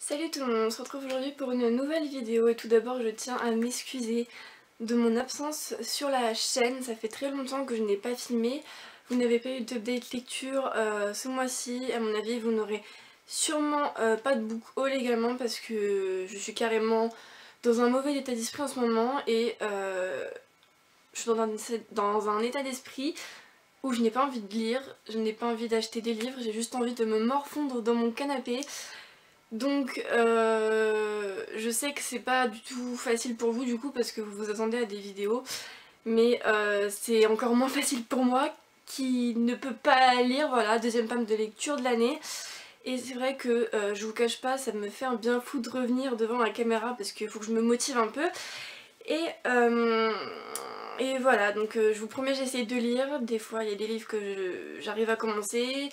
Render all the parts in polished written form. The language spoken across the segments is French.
Salut tout le monde, on se retrouve aujourd'hui pour une nouvelle vidéo et tout d'abord je tiens à m'excuser de mon absence sur la chaîne. Ça fait très longtemps que je n'ai pas filmé, vous n'avez pas eu d'update lecture ce mois-ci. À mon avis vous n'aurez sûrement pas de book haul également parce que je suis carrément dans un mauvais état d'esprit en ce moment et je suis dans un état d'esprit où je n'ai pas envie de lire, je n'ai pas envie d'acheter des livres, j'ai juste envie de me morfondre dans mon canapé. Donc je sais que c'est pas du tout facile pour vous du coup parce que vous vous attendez à des vidéos, mais c'est encore moins facile pour moi qui ne peut pas lire, voilà, deuxième panne de lecture de l'année. Et c'est vrai que je vous cache pas, ça me fait un bien fou de revenir devant la caméra parce qu'il faut que je me motive un peu. Et voilà, donc je vous promets j'essaie de lire, des fois il y a des livres que j'arrive à commencer.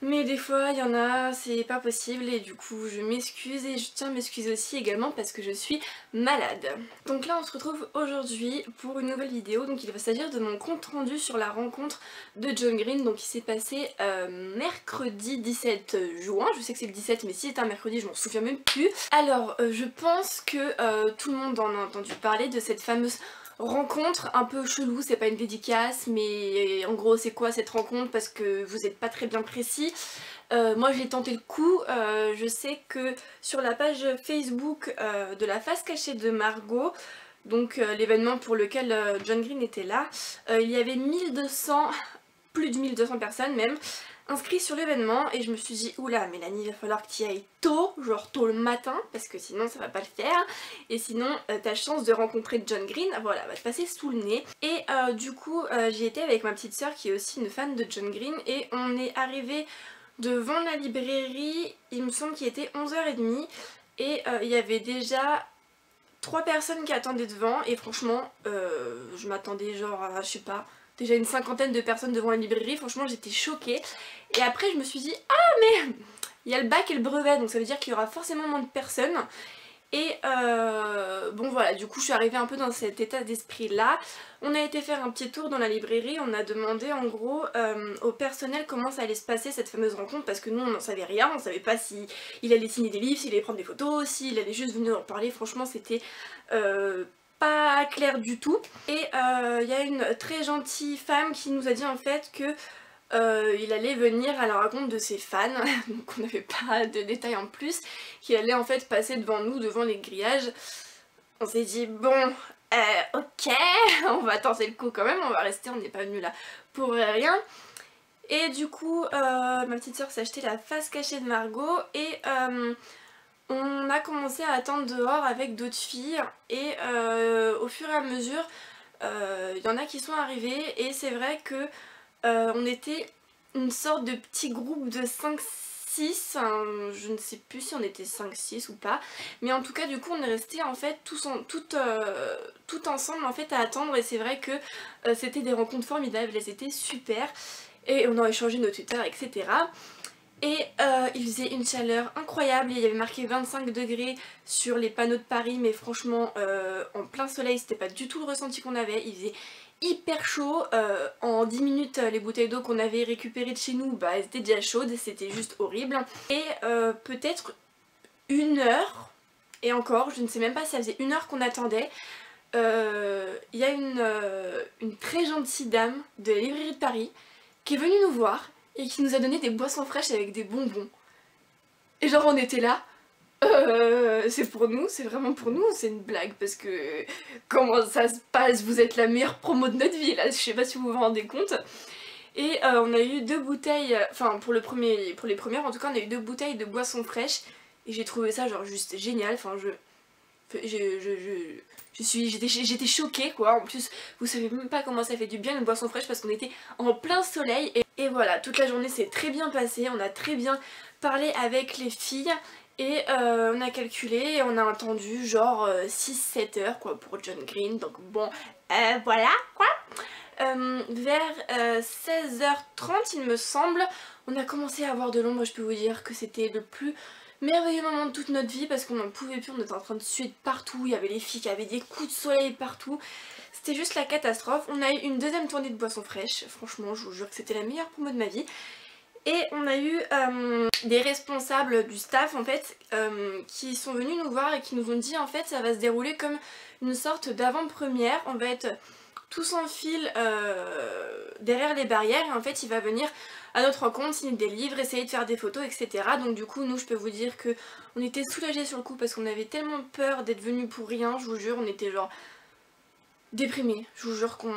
Mais des fois il y en a, c'est pas possible et du coup je m'excuse et je tiens à m'excuser aussi également parce que je suis malade. Donc là on se retrouve aujourd'hui pour une nouvelle vidéo, donc il va s'agir de mon compte rendu sur la rencontre de John Green, donc qui s'est passé mercredi 17 juin, je sais que c'est le 17 mais si c'est un mercredi je m'en souviens même plus. Alors je pense que tout le monde en a entendu parler de cette fameuse rencontre un peu chelou, c'est pas une dédicace mais en gros c'est quoi cette rencontre parce que vous êtes pas très bien précis. Moi j'ai tenté le coup, je sais que sur la page Facebook de la face cachée de Margot, donc l'événement pour lequel John Green était là, il y avait 1200, plus de 1200 personnes même, inscrits sur l'événement et je me suis dit oula Mélanie il va falloir que tu y ailles tôt, genre tôt le matin parce que sinon ça va pas le faire et sinon ta chance de rencontrer John Green voilà va te passer sous le nez. Et du coup j'y étais avec ma petite soeur qui est aussi une fan de John Green et on est arrivé devant la librairie, il me semble qu'il était 11h30 et il y avait déjà 3 personnes qui attendaient devant et franchement je m'attendais genre à, je sais pas, déjà une cinquantaine de personnes devant la librairie, franchement j'étais choquée. Et après je me suis dit ah mais il y a le bac et le brevet donc ça veut dire qu'il y aura forcément moins de personnes. Et bon voilà, du coup je suis arrivée un peu dans cet état d'esprit là. On a été faire un petit tour dans la librairie, on a demandé en gros au personnel comment ça allait se passer cette fameuse rencontre parce que nous on n'en savait rien, on savait pas si il allait signer des livres, s'il allait prendre des photos, s'il allait juste venir en parler, franchement c'était pas clair du tout. Et il y a une très gentille femme qui nous a dit en fait que il allait venir à la rencontre de ses fans, donc on n'avait pas de détails en plus, qu'il allait en fait passer devant nous, devant les grillages. On s'est dit bon, ok, on va tenter le coup quand même, on va rester, on n'est pas venu là pour rien. Et du coup, ma petite soeur s'est acheté la face cachée de Margot et on a commencé à attendre dehors avec d'autres filles et au fur et à mesure, il y en a qui sont arrivées et c'est vrai que on était une sorte de petit groupe de 5-6, je ne sais plus si on était 5-6 ou pas, mais en tout cas du coup on est restés en fait tout ensemble en fait à attendre et c'est vrai que c'était des rencontres formidables, elles étaient super et on a échangé nos Twitter etc. Et il faisait une chaleur incroyable, il y avait marqué 25 degrés sur les panneaux de Paris mais franchement en plein soleil c'était pas du tout le ressenti qu'on avait, il faisait hyper chaud, en 10 minutes les bouteilles d'eau qu'on avait récupérées de chez nous bah elles étaient déjà chaudes, c'était juste horrible. Et peut-être 1 heure, et encore je ne sais même pas si ça faisait 1 heure qu'on attendait, il y a une très gentille dame de la librairie de Paris qui est venue nous voir et qui nous a donné des boissons fraîches avec des bonbons. Et genre on était là, c'est pour nous, c'est vraiment pour nous, c'est une blague parce que comment ça se passe, vous êtes la meilleure promo de notre vie là, je sais pas si vous vous rendez compte. Et on a eu 2 bouteilles, enfin pour les premières en tout cas on a eu 2 bouteilles de boissons fraîches et j'ai trouvé ça genre juste génial, enfin j'étais choquée quoi. En plus vous savez même pas comment ça fait du bien une boisson fraîche parce qu'on était en plein soleil et voilà, toute la journée s'est très bien passée, on a très bien parlé avec les filles et on a calculé et on a attendu genre 6-7 heures quoi pour John Green, donc bon voilà quoi. Vers 16h30 il me semble, on a commencé à avoir de l'ombre, je peux vous dire que c'était le plus merveilleux moment de toute notre vie parce qu'on n'en pouvait plus, on était en train de suer de partout, il y avait les filles qui avaient des coups de soleil partout, c'était juste la catastrophe. On a eu une deuxième tournée de boissons fraîches, franchement je vous jure que c'était la meilleure promo de ma vie. Et on a eu des responsables du staff en fait qui sont venus nous voir et qui nous ont dit en fait ça va se dérouler comme une sorte d'avant-première. On va être tous en file derrière les barrières et en fait il va venir à notre rencontre, signer des livres, essayer de faire des photos, etc. Donc du coup nous je peux vous dire que on était soulagés sur le coup parce qu'on avait tellement peur d'être venus pour rien, je vous jure, on était genre déprimés. Je vous jure qu'on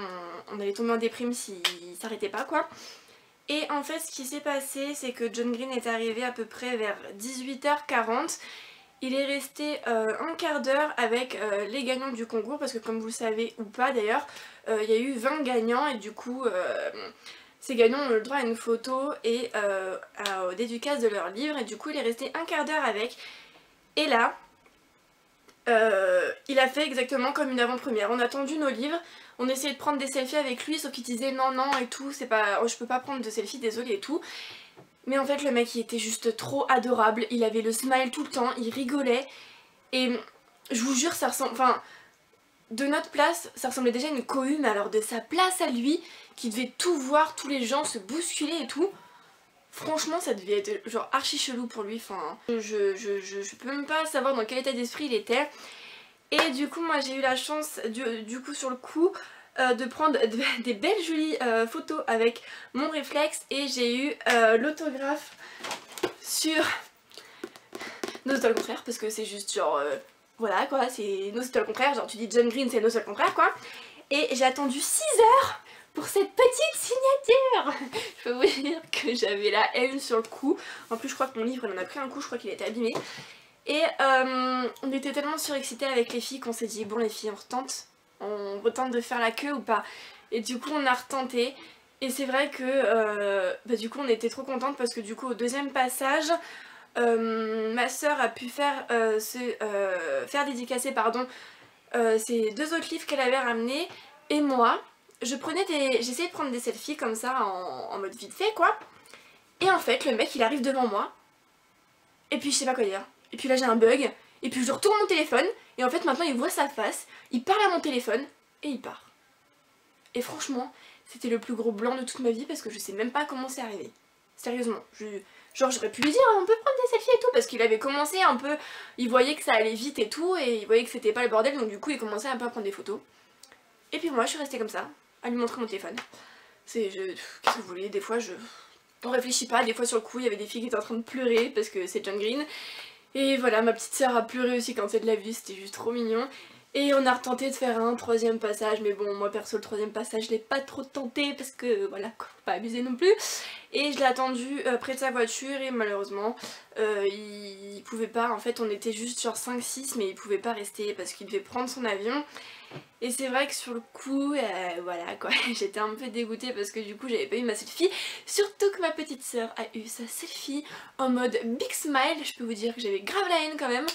allait tomber en déprime s'il s'arrêtait pas quoi. Et en fait ce qui s'est passé c'est que John Green est arrivé à peu près vers 18h40. Il est resté un quart d'heure avec les gagnants du concours parce que comme vous le savez ou pas d'ailleurs, il y a eu 20 gagnants et du coup ces gagnants ont le droit à une photo et aux dédicaces de leur livre et du coup il est resté un quart d'heure avec. Et là, il a fait exactement comme une avant-première. On a tendu nos livres, on essayait de prendre des selfies avec lui sauf qu'il disait non non et tout, c'est pas, je peux pas prendre de selfie, désolé et tout. Mais en fait le mec il était juste trop adorable, il avait le smile tout le temps, il rigolait et je vous jure ça ressemble, enfin de notre place ça ressemblait déjà à une cohue mais alors de sa place à lui qui devait tout voir, tous les gens se bousculer et tout. Franchement ça devait être genre archi chelou pour lui, enfin je peux même pas savoir dans quel état d'esprit il était. Et du coup moi j'ai eu la chance du coup sur le coup de prendre des belles jolies photos avec mon réflexe et j'ai eu l'autographe sur nos étoiles contraires parce que c'est juste genre voilà quoi, c'est nos étoiles contraires, genre tu dis John Green c'est nos étoiles contraires quoi. Et j'ai attendu 6 heures pour cette petite signature. Je peux vous dire que j'avais la haine sur le coup. En plus je crois que mon livre il en a pris un coup, je crois qu'il était abîmé. Et on était tellement surexcités avec les filles qu'on s'est dit bon les filles on retente de faire la queue ou pas. Et du coup on a retenté et c'est vrai que du coup on était trop contentes parce que du coup au deuxième passage ma soeur a pu faire dédicacer pardon ces 2 autres livres qu'elle avait ramenés et moi j'essayais de prendre des selfies comme ça en mode vite fait quoi. Et en fait le mec il arrive devant moi et puis je sais pas quoi dire. Et puis là j'ai un bug, et puis je retourne mon téléphone, et en fait maintenant il voit sa face, il parle à mon téléphone, et il part. Et franchement, c'était le plus gros blanc de toute ma vie parce que je sais même pas comment c'est arrivé. Sérieusement, genre j'aurais pu lui dire on peut prendre des selfies et tout, parce qu'il avait commencé un peu, il voyait que ça allait vite et tout, et il voyait que c'était pas le bordel, donc du coup il commençait un peu à prendre des photos. Et puis moi je suis restée comme ça, à lui montrer mon téléphone. Qu'est-ce que vous voulez, des fois on réfléchit pas, des fois sur le coup il y avait des filles qui étaient en train de pleurer parce que c'est John Green. Et voilà, ma petite sœur a pleuré aussi quand elle l'a vu, c'était juste trop mignon. Et on a retenté de faire un 3e passage, mais bon, moi perso, le 3e passage, je l'ai pas trop tenté parce que voilà, faut pas abuser non plus. Et je l'ai attendu près de sa voiture et malheureusement, il pouvait pas, en fait on était juste genre 5-6, mais il pouvait pas rester parce qu'il devait prendre son avion. Et c'est vrai que sur le coup, voilà quoi, j'étais un peu dégoûtée parce que du coup j'avais pas eu ma selfie. Surtout que ma petite sœur a eu sa selfie en mode big smile, je peux vous dire que j'avais grave la haine quand même.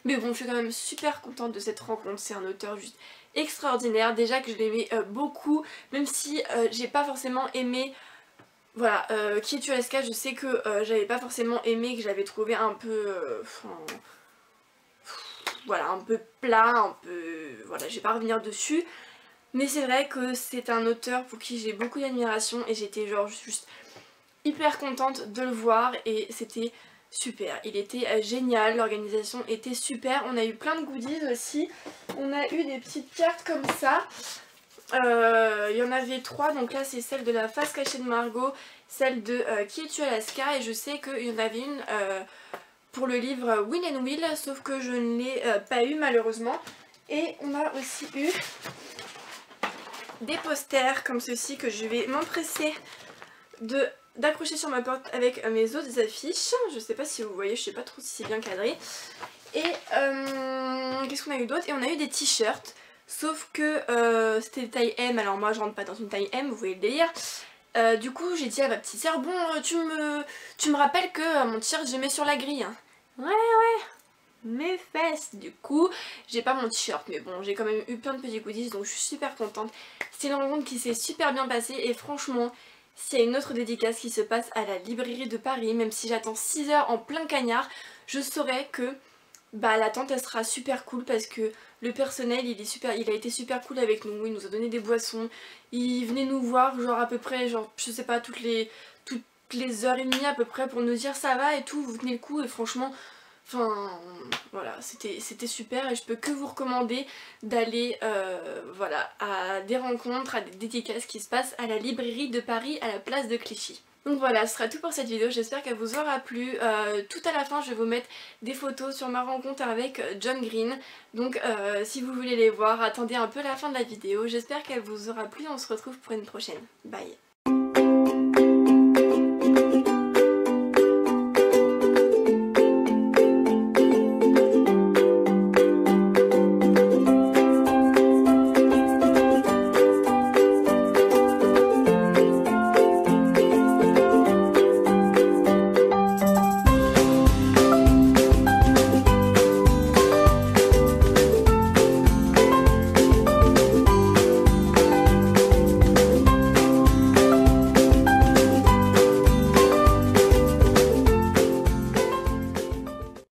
Mais bon, je suis quand même super contente de cette rencontre, c'est un auteur juste extraordinaire. Déjà que je l'aimais beaucoup, même si j'ai pas forcément aimé... Voilà, Qui es-tu Alaska, je sais que j'avais pas forcément aimé, que j'avais trouvé un peu... voilà, un peu plat, un peu... voilà, je vais pas revenir dessus. Mais c'est vrai que c'est un auteur pour qui j'ai beaucoup d'admiration et j'étais genre juste hyper contente de le voir et c'était super. Il était génial, l'organisation était super. On a eu plein de goodies aussi. On a eu des petites cartes comme ça. Il y en avait 3, donc là c'est celle de la face cachée de Margot, celle de Qui es-tu Alaska et je sais qu'il y en avait une... pour le livre Win and Will, sauf que je ne l'ai pas eu malheureusement. Et on a aussi eu des posters comme ceci que je vais m'empresser d'accrocher sur ma porte avec mes autres affiches. Je sais pas si vous voyez, je sais pas trop si c'est bien cadré. Et qu'est-ce qu'on a eu d'autre? Et on a eu des t-shirts, sauf que c'était taille M, alors moi je rentre pas dans une taille M, vous voyez le délire. Du coup j'ai dit à ma petite sœur, bon tu me rappelles que mon t-shirt je le mets sur la grille hein. Ouais mes fesses. Du coup j'ai pas mon t-shirt mais bon j'ai quand même eu plein de petits goodies donc je suis super contente. C'est une rencontre qui s'est super bien passée et franchement s'il y a une autre dédicace qui se passe à la librairie de Paris, même si j'attends 6 heures en plein cagnard, je saurai que l'attente elle sera super cool parce que le personnel il a été super cool avec nous, il nous a donné des boissons, il venait nous voir genre à peu près genre je sais pas toutes les heures et demie à peu près pour nous dire ça va et tout, vous tenez le coup et franchement, enfin voilà, c'était super et je peux que vous recommander d'aller voilà, à des rencontres, à des dédicaces qui se passent à la librairie de Paris à la place de Clichy. Donc voilà, ce sera tout pour cette vidéo, j'espère qu'elle vous aura plu. Tout à la fin je vais vous mettre des photos sur ma rencontre avec John Green. Donc si vous voulez les voir, attendez un peu la fin de la vidéo. J'espère qu'elle vous aura plu, on se retrouve pour une prochaine. Bye.